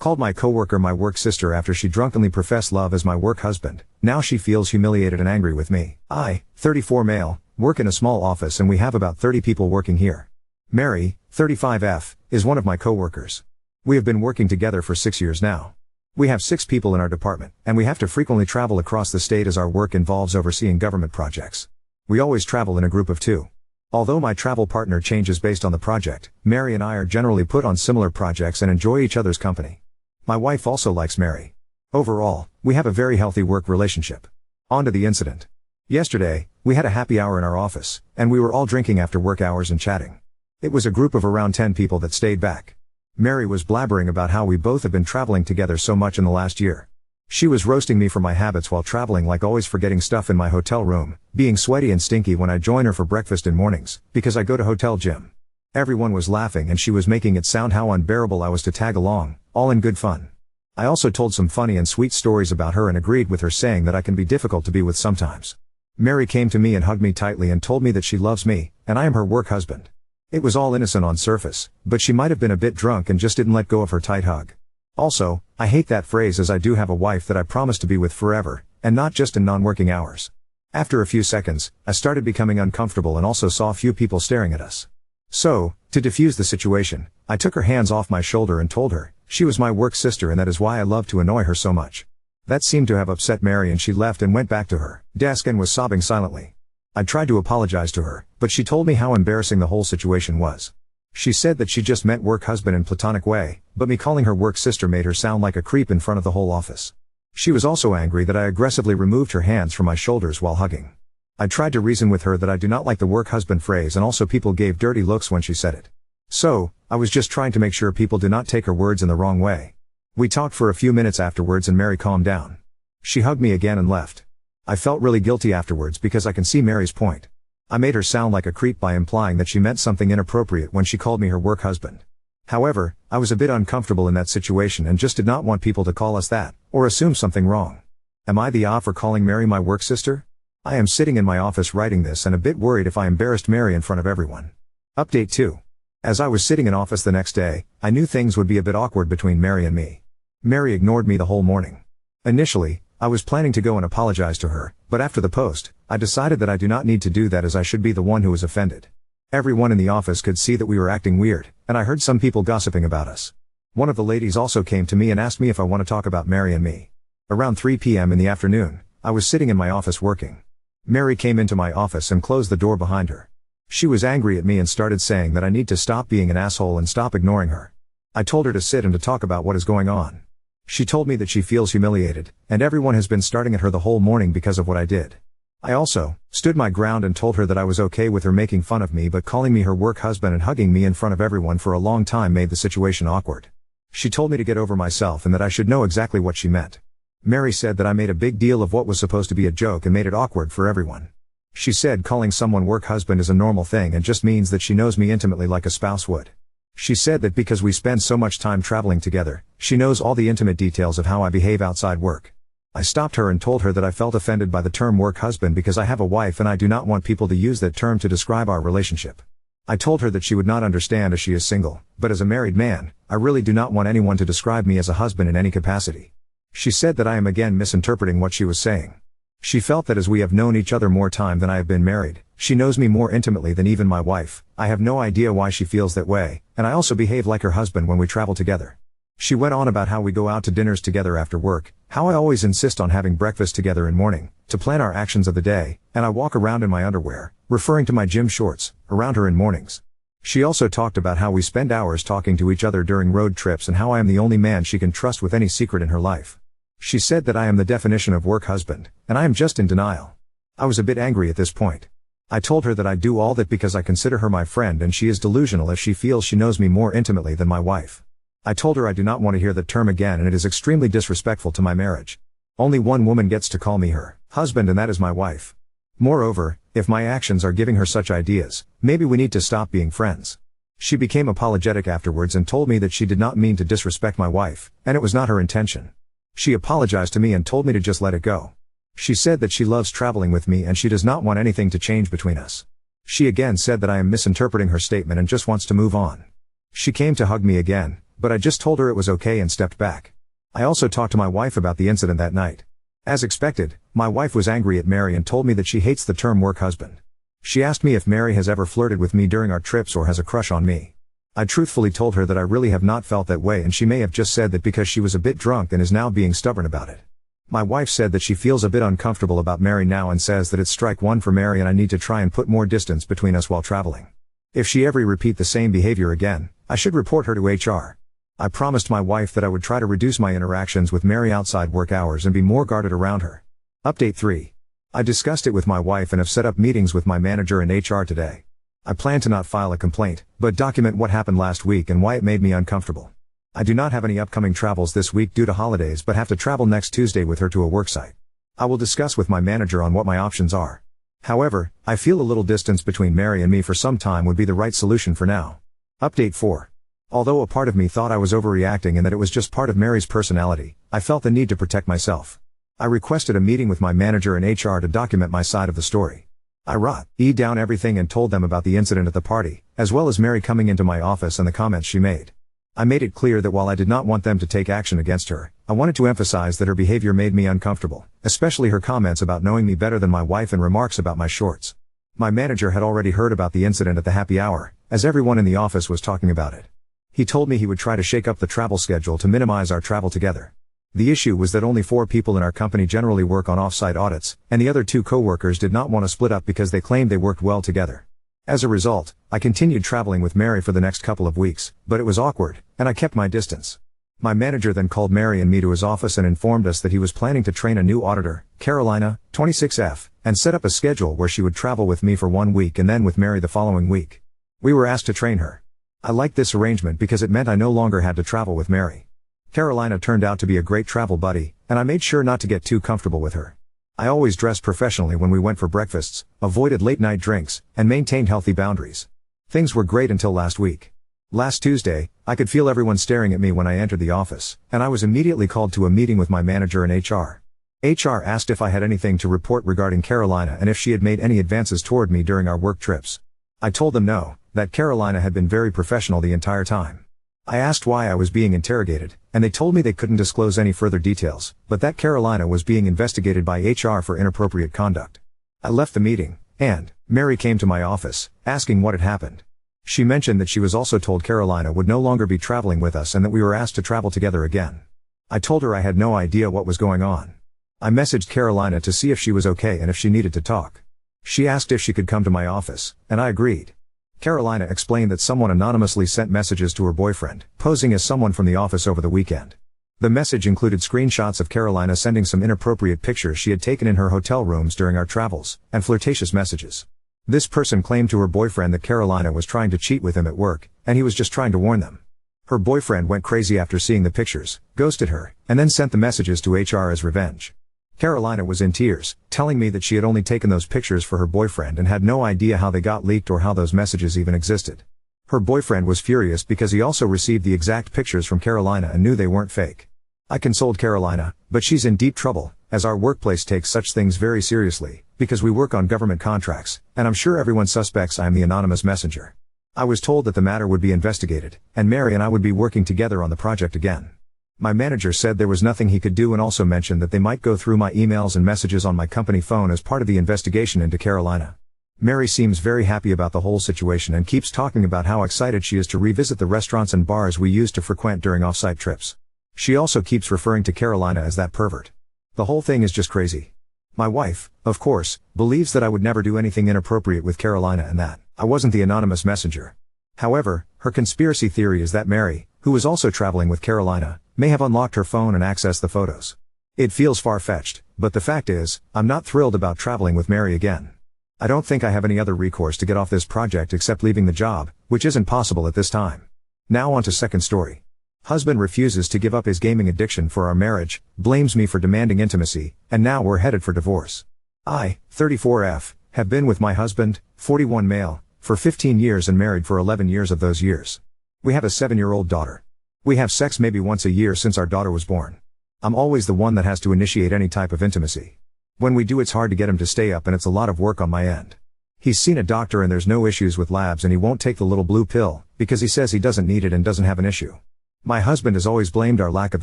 Called my coworker my work sister after she drunkenly professed love as my work husband. Now she feels humiliated and angry with me. I, 34 male, work in a small office and we have about 30 people working here. Mary, 35F, is one of my coworkers. We have been working together for 6 years now. We have 6 people in our department, and we have to frequently travel across the state as our work involves overseeing government projects. We always travel in a group of 2. Although my travel partner changes based on the project, Mary and I are generally put on similar projects and enjoy each other's company. My wife also likes Mary. Overall, we have a very healthy work relationship. On to the incident. Yesterday, we had a happy hour in our office, and we were all drinking after work hours and chatting. It was a group of around 10 people that stayed back. Mary was blabbering about how we both have been traveling together so much in the last year. She was roasting me for my habits while traveling, like always forgetting stuff in my hotel room, being sweaty and stinky when I join her for breakfast in mornings, because I go to hotel gym. Everyone was laughing and she was making it sound how unbearable I was to tag along, all in good fun. I also told some funny and sweet stories about her and agreed with her, saying that I can be difficult to be with sometimes. Mary came to me and hugged me tightly and told me that she loves me, and I am her work husband. It was all innocent on surface, but she might have been a bit drunk and just didn't let go of her tight hug. Also, I hate that phrase, as I do have a wife that I promise to be with forever, and not just in non-working hours. After a few seconds, I started becoming uncomfortable and also saw a few people staring at us. So, to defuse the situation, I took her hands off my shoulder and told her she was my work sister and that is why I love to annoy her so much. That seemed to have upset Mary and she left and went back to her desk and was sobbing silently. I tried to apologize to her, but she told me how embarrassing the whole situation was. She said that she just meant work husband in platonic way, but me calling her work sister made her sound like a creep in front of the whole office. She was also angry that I aggressively removed her hands from my shoulders while hugging. I tried to reason with her that I do not like the work husband phrase, and also people gave dirty looks when she said it. So, I was just trying to make sure people do not take her words in the wrong way. We talked for a few minutes afterwards and Mary calmed down. She hugged me again and left. I felt really guilty afterwards because I can see Mary's point. I made her sound like a creep by implying that she meant something inappropriate when she called me her work husband. However, I was a bit uncomfortable in that situation and just did not want people to call us that, or assume something wrong. Am I the off for calling Mary my work sister? I am sitting in my office writing this and a bit worried if I embarrassed Mary in front of everyone. Update 2. As I was sitting in office the next day, I knew things would be a bit awkward between Mary and me. Mary ignored me the whole morning. Initially, I was planning to go and apologize to her, but after the post, I decided that I do not need to do that, as I should be the one who was offended. Everyone in the office could see that we were acting weird, and I heard some people gossiping about us. One of the ladies also came to me and asked me if I want to talk about Mary and me. Around 3 p.m. in the afternoon, I was sitting in my office working. Mary came into my office and closed the door behind her. She was angry at me and started saying that I need to stop being an asshole and stop ignoring her. I told her to sit and to talk about what is going on. She told me that she feels humiliated, and everyone has been starting at her the whole morning because of what I did. I also stood my ground and told her that I was okay with her making fun of me, but calling me her work husband and hugging me in front of everyone for a long time made the situation awkward. She told me to get over myself and that I should know exactly what she meant. Mary said that I made a big deal of what was supposed to be a joke and made it awkward for everyone. She said calling someone work husband is a normal thing and just means that she knows me intimately like a spouse would. She said that because we spend so much time traveling together, she knows all the intimate details of how I behave outside work. I stopped her and told her that I felt offended by the term work husband because I have a wife and I do not want people to use that term to describe our relationship. I told her that she would not understand as she is single, but as a married man, I really do not want anyone to describe me as a husband in any capacity. She said that I am again misinterpreting what she was saying. She felt that as we have known each other more time than I have been married, she knows me more intimately than even my wife. I have no idea why she feels that way, and I also behave like her husband when we travel together. She went on about how we go out to dinners together after work, how I always insist on having breakfast together in morning, to plan our actions of the day, and I walk around in my underwear, referring to my gym shorts, around her in mornings. She also talked about how we spend hours talking to each other during road trips and how I am the only man she can trust with any secret in her life. She said that I am the definition of work husband, and I am just in denial. I was a bit angry at this point. I told her that I do all that because I consider her my friend and she is delusional if she feels she knows me more intimately than my wife. I told her I do not want to hear that term again and it is extremely disrespectful to my marriage. Only one woman gets to call me her husband and that is my wife. Moreover, if my actions are giving her such ideas, maybe we need to stop being friends. She became apologetic afterwards and told me that she did not mean to disrespect my wife, and it was not her intention. She apologized to me and told me to just let it go. She said that she loves traveling with me and she does not want anything to change between us. She again said that I am misinterpreting her statement and just wants to move on. She came to hug me again, but I just told her it was okay and stepped back. I also talked to my wife about the incident that night. As expected, my wife was angry at Mary and told me that she hates the term work husband. She asked me if Mary has ever flirted with me during our trips or has a crush on me. I truthfully told her that I really have not felt that way, and she may have just said that because she was a bit drunk and is now being stubborn about it. My wife said that she feels a bit uncomfortable about Mary now and says that it's strike one for Mary and I need to try and put more distance between us while traveling. If she ever repeat the same behavior again, I should report her to HR. I promised my wife that I would try to reduce my interactions with Mary outside work hours and be more guarded around her. Update 3. I discussed it with my wife and have set up meetings with my manager and HR today. I plan to not file a complaint, but document what happened last week and why it made me uncomfortable. I do not have any upcoming travels this week due to holidays but have to travel next Tuesday with her to a worksite. I will discuss with my manager on what my options are. However, I feel a little distance between Mary and me for some time would be the right solution for now. Update 4. Although a part of me thought I was overreacting and that it was just part of Mary's personality, I felt the need to protect myself. I requested a meeting with my manager and HR to document my side of the story. I wrote down everything and told them about the incident at the party, as well as Mary coming into my office and the comments she made. I made it clear that while I did not want them to take action against her, I wanted to emphasize that her behavior made me uncomfortable, especially her comments about knowing me better than my wife and remarks about my shorts. My manager had already heard about the incident at the happy hour, as everyone in the office was talking about it. He told me he would try to shake up the travel schedule to minimize our travel together. The issue was that only 4 people in our company generally work on off-site audits, and the other 2 coworkers did not want to split up because they claimed they worked well together. As a result, I continued traveling with Mary for the next couple of weeks, but it was awkward, and I kept my distance. My manager then called Mary and me to his office and informed us that he was planning to train a new auditor, Carolina, 26F, and set up a schedule where she would travel with me for 1 week and then with Mary the following week. We were asked to train her. I liked this arrangement because it meant I no longer had to travel with Mary. Carolina turned out to be a great travel buddy, and I made sure not to get too comfortable with her. I always dressed professionally when we went for breakfasts, avoided late-night drinks, and maintained healthy boundaries. Things were great until last week. Last Tuesday, I could feel everyone staring at me when I entered the office, and I was immediately called to a meeting with my manager and HR. HR asked if I had anything to report regarding Carolina and if she had made any advances toward me during our work trips. I told them no, that Carolina had been very professional the entire time. I asked why I was being interrogated, and they told me they couldn't disclose any further details, but that Carolina was being investigated by HR for inappropriate conduct. I left the meeting, and Mary came to my office, asking what had happened. She mentioned that she was also told Carolina would no longer be traveling with us and that we were asked to travel together again. I told her I had no idea what was going on. I messaged Carolina to see if she was okay and if she needed to talk. She asked if she could come to my office, and I agreed. Carolina explained that someone anonymously sent messages to her boyfriend, posing as someone from the office over the weekend. The message included screenshots of Carolina sending some inappropriate pictures she had taken in her hotel rooms during our travels, and flirtatious messages. This person claimed to her boyfriend that Carolina was trying to cheat with him at work, and he was just trying to warn them. Her boyfriend went crazy after seeing the pictures, ghosted her, and then sent the messages to HR as revenge. Carolina was in tears, telling me that she had only taken those pictures for her boyfriend and had no idea how they got leaked or how those messages even existed. Her boyfriend was furious because he also received the exact pictures from Carolina and knew they weren't fake. I consoled Carolina, but she's in deep trouble, as our workplace takes such things very seriously, because we work on government contracts, and I'm sure everyone suspects I am the anonymous messenger. I was told that the matter would be investigated, and Mary and I would be working together on the project again. My manager said there was nothing he could do and also mentioned that they might go through my emails and messages on my company phone as part of the investigation into Carolina. Mary seems very happy about the whole situation and keeps talking about how excited she is to revisit the restaurants and bars we used to frequent during off-site trips. She also keeps referring to Carolina as that pervert. The whole thing is just crazy. My wife, of course, believes that I would never do anything inappropriate with Carolina and that I wasn't the anonymous messenger. However, her conspiracy theory is that Mary, who was also traveling with Carolina, may have unlocked her phone and accessed the photos. It feels far-fetched, but the fact is, I'm not thrilled about traveling with Mary again. I don't think I have any other recourse to get off this project except leaving the job, which isn't possible at this time. Now on to second story. Husband refuses to give up his gaming addiction for our marriage, blames me for demanding intimacy, and now we're headed for divorce. I, 34F, have been with my husband, 41 male, for 15 years and married for 11 years of those years. We have a 7-year-old daughter. We have sex maybe once a year since our daughter was born. I'm always the one that has to initiate any type of intimacy. When we do, it's hard to get him to stay up and it's a lot of work on my end. He's seen a doctor and there's no issues with labs and he won't take the little blue pill, because he says he doesn't need it and doesn't have an issue. My husband has always blamed our lack of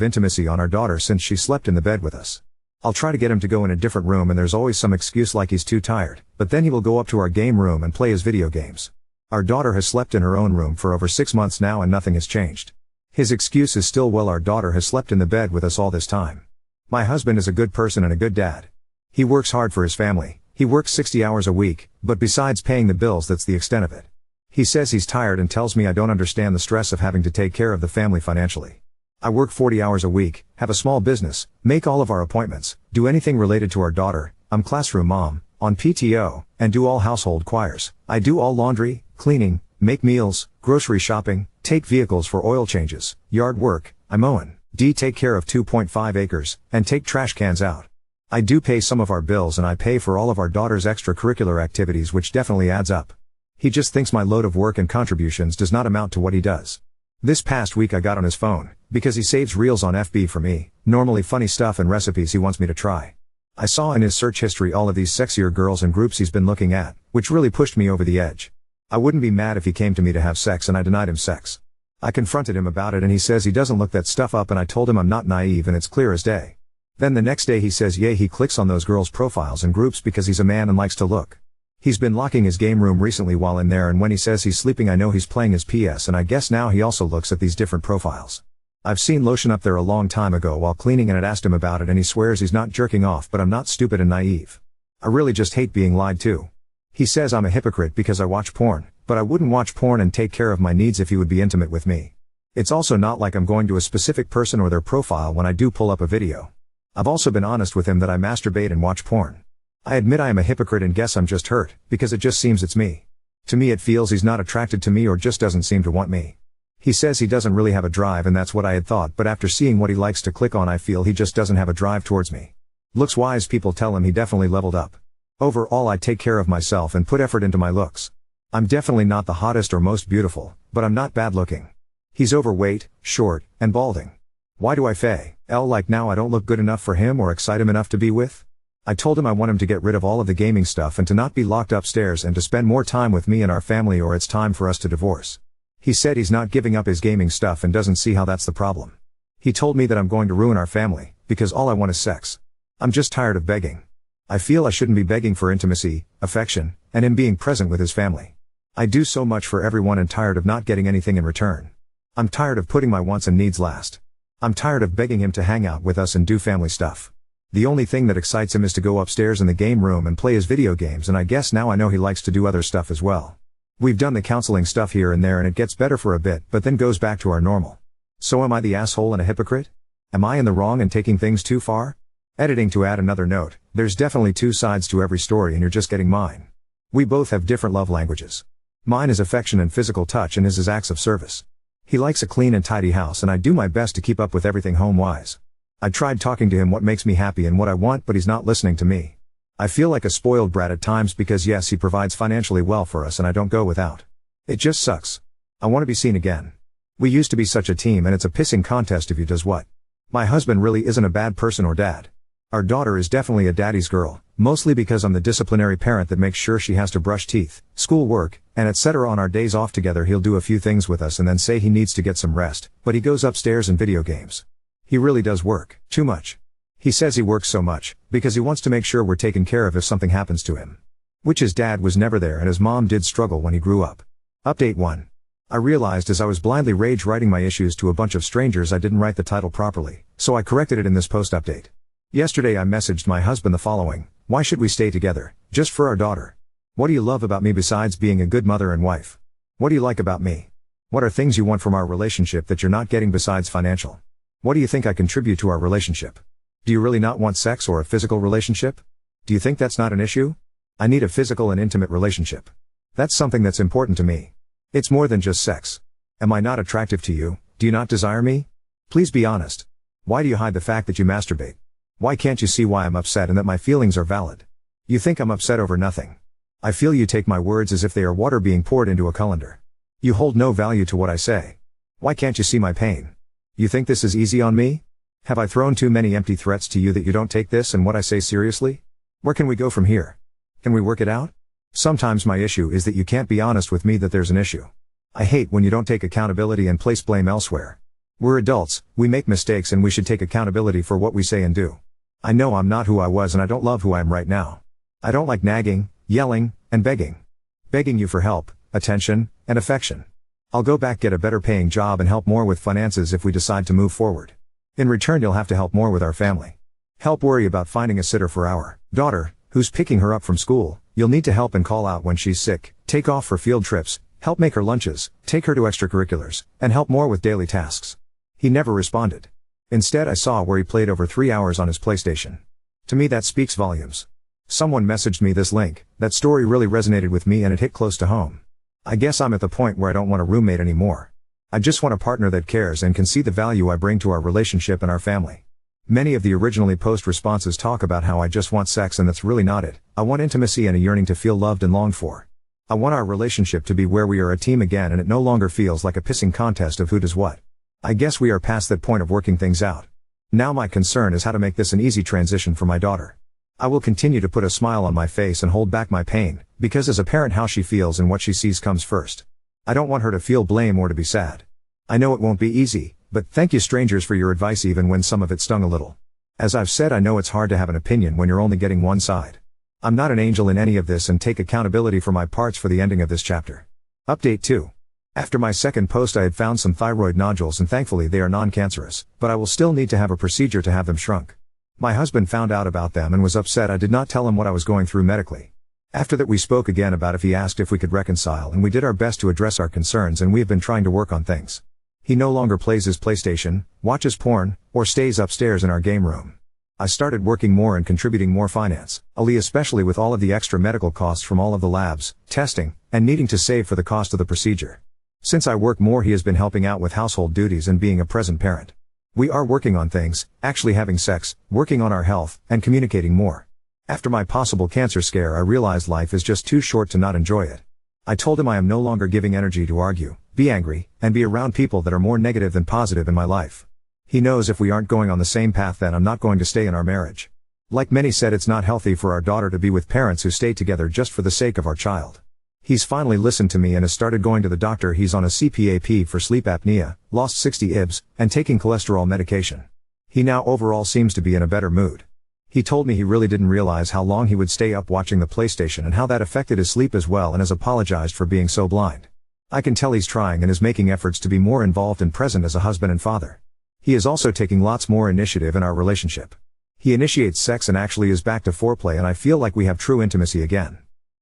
intimacy on our daughter since she slept in the bed with us. I'll try to get him to go in a different room and there's always some excuse like he's too tired, but then he will go up to our game room and play his video games. Our daughter has slept in her own room for over 6 months now and nothing has changed. His excuse is still, well, our daughter has slept in the bed with us all this time. My husband is a good person and a good dad. He works hard for his family. He works 60 hours a week, but besides paying the bills, that's the extent of it. He says he's tired and tells me I don't understand the stress of having to take care of the family financially. I work 40 hours a week, have a small business, make all of our appointments, do anything related to our daughter, I'm classroom mom, on PTO, and do all household chores. I do all laundry, cleaning, make meals, grocery shopping, take vehicles for oil changes, yard work, I mow take care of 2.5 acres, and take trash cans out. I do pay some of our bills and I pay for all of our daughter's extracurricular activities, which definitely adds up. He just thinks my load of work and contributions does not amount to what he does. This past week I got on his phone, because he saves reels on FB for me, normally funny stuff and recipes he wants me to try. I saw in his search history all of these sexier girls and groups he's been looking at, which really pushed me over the edge. I wouldn't be mad if he came to me to have sex and I denied him sex. I confronted him about it and he says he doesn't look that stuff up, and I told him I'm not naive and it's clear as day. Then the next day he says he clicks on those girls' profiles and groups because he's a man and likes to look. He's been locking his game room recently while in there, and when he says he's sleeping I know he's playing his PS, and I guess now he also looks at these different profiles. I've seen lotion up there a long time ago while cleaning and had asked him about it and he swears he's not jerking off, but I'm not stupid and naive. I really just hate being lied to. He says I'm a hypocrite because I watch porn, but I wouldn't watch porn and take care of my needs if he would be intimate with me. It's also not like I'm going to a specific person or their profile when I do pull up a video. I've also been honest with him that I masturbate and watch porn. I admit I am a hypocrite and guess I'm just hurt, because it just seems it's me. To me it feels he's not attracted to me or just doesn't seem to want me. He says he doesn't really have a drive, and that's what I had thought, but after seeing what he likes to click on I feel he just doesn't have a drive towards me. Looks-wise people tell him he definitely leveled up. Overall I take care of myself and put effort into my looks. I'm definitely not the hottest or most beautiful, but I'm not bad looking. He's overweight, short, and balding. Why do I feel like now I don't look good enough for him or excite him enough to be with? I told him I want him to get rid of all of the gaming stuff and to not be locked upstairs and to spend more time with me and our family, or it's time for us to divorce. He said he's not giving up his gaming stuff and doesn't see how that's the problem. He told me that I'm going to ruin our family, because all I want is sex. I'm just tired of begging. I feel I shouldn't be begging for intimacy, affection, and him being present with his family. I do so much for everyone and tired of not getting anything in return. I'm tired of putting my wants and needs last. I'm tired of begging him to hang out with us and do family stuff. The only thing that excites him is to go upstairs in the game room and play his video games, and I guess now I know he likes to do other stuff as well. We've done the counseling stuff here and there and it gets better for a bit, but then goes back to our normal. So am I the asshole and a hypocrite? Am I in the wrong and taking things too far? Editing to add another note, there's definitely two sides to every story and you're just getting mine. We both have different love languages. Mine is affection and physical touch and his is acts of service. He likes a clean and tidy house and I do my best to keep up with everything home-wise. I tried talking to him what makes me happy and what I want, but he's not listening to me. I feel like a spoiled brat at times because yes, he provides financially well for us and I don't go without. It just sucks. I want to be seen again. We used to be such a team and it's a pissing contest of who does what. My husband really isn't a bad person or dad. Our daughter is definitely a daddy's girl, mostly because I'm the disciplinary parent that makes sure she has to brush teeth, school work, and etc. On our days off together he'll do a few things with us and then say he needs to get some rest, but he goes upstairs and video games. He really does work, too much. He says he works so much, because he wants to make sure we're taken care of if something happens to him. Which his dad was never there and his mom did struggle when he grew up. Update 1. I realized as I was blindly rage writing my issues to a bunch of strangers I didn't write the title properly, so I corrected it in this post update. Yesterday I messaged my husband the following: why should we stay together? Just for our daughter. What do you love about me besides being a good mother and wife? What do you like about me? What are things you want from our relationship that you're not getting besides financial? What do you think I contribute to our relationship? Do you really not want sex or a physical relationship? Do you think that's not an issue? I need a physical and intimate relationship. That's something that's important to me. It's more than just sex. Am I not attractive to you? Do you not desire me? Please be honest. Why do you hide the fact that you masturbate? Why can't you see why I'm upset and that my feelings are valid? You think I'm upset over nothing. I feel you take my words as if they are water being poured into a colander. You hold no value to what I say. Why can't you see my pain? You think this is easy on me? Have I thrown too many empty threats to you that you don't take this and what I say seriously? Where can we go from here? Can we work it out? Sometimes my issue is that you can't be honest with me that there's an issue. I hate when you don't take accountability and place blame elsewhere. We're adults, we make mistakes and we should take accountability for what we say and do. I know I'm not who I was and I don't love who I am right now. I don't like nagging, yelling, and begging. Begging you for help, attention, and affection. I'll go back get a better paying job and help more with finances if we decide to move forward. In return you'll have to help more with our family. Help worry about finding a sitter for our daughter, who's picking her up from school. You'll need to help and call out when she's sick, take off for field trips, help make her lunches, take her to extracurriculars, and help more with daily tasks. He never responded. Instead I saw where he played over 3 hours on his PlayStation. To me that speaks volumes. Someone messaged me this link, that story really resonated with me and it hit close to home. I guess I'm at the point where I don't want a roommate anymore. I just want a partner that cares and can see the value I bring to our relationship and our family. Many of the originally post responses talk about how I just want sex and that's really not it. I want intimacy and a yearning to feel loved and longed for. I want our relationship to be where we are a team again and it no longer feels like a pissing contest of who does what. I guess we are past that point of working things out. Now my concern is how to make this an easy transition for my daughter. I will continue to put a smile on my face and hold back my pain, because as a parent how she feels and what she sees comes first. I don't want her to feel blame or to be sad. I know it won't be easy, but thank you strangers for your advice even when some of it stung a little. As I've said, I know it's hard to have an opinion when you're only getting one side. I'm not an angel in any of this and take accountability for my parts for the ending of this chapter. Update 2. After my second post I had found some thyroid nodules and thankfully they are non-cancerous, but I will still need to have a procedure to have them shrunk. My husband found out about them and was upset I did not tell him what I was going through medically. After that we spoke again about if he asked if we could reconcile and we did our best to address our concerns and we have been trying to work on things. He no longer plays his PlayStation, watches porn, or stays upstairs in our game room. I started working more and contributing more financially, especially with all of the extra medical costs from all of the labs, testing, and needing to save for the cost of the procedure. Since I work more he has been helping out with household duties and being a present parent. We are working on things, actually having sex, working on our health, and communicating more. After my possible cancer scare I realized life is just too short to not enjoy it. I told him I am no longer giving energy to argue, be angry, and be around people that are more negative than positive in my life. He knows if we aren't going on the same path then I'm not going to stay in our marriage. Like many said, it's not healthy for our daughter to be with parents who stay together just for the sake of our child. He's finally listened to me and has started going to the doctor. He's on a CPAP for sleep apnea, lost 60 ibs, and taking cholesterol medication. He now overall seems to be in a better mood. He told me he really didn't realize how long he would stay up watching the PlayStation and how that affected his sleep as well, and has apologized for being so blind. I can tell he's trying and is making efforts to be more involved and present as a husband and father. He is also taking lots more initiative in our relationship. He initiates sex and actually is back to foreplay, and I feel like we have true intimacy again.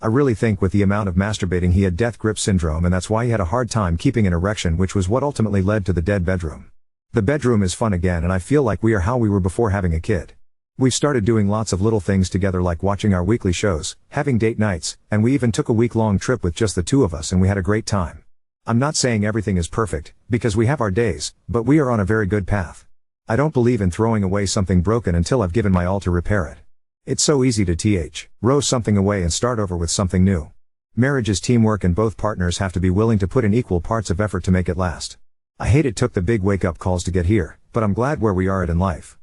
I really think with the amount of masturbating he had death grip syndrome, and that's why he had a hard time keeping an erection, which was what ultimately led to the dead bedroom. The bedroom is fun again and I feel like we are how we were before having a kid. We've started doing lots of little things together like watching our weekly shows, having date nights, and we even took a week-long trip with just the two of us and we had a great time. I'm not saying everything is perfect, because we have our days, but we are on a very good path. I don't believe in throwing away something broken until I've given my all to repair it. It's so easy to throw something away and start over with something new. Marriage is teamwork and both partners have to be willing to put in equal parts of effort to make it last. I hate it took the big wake-up calls to get here, but I'm glad where we are at in life.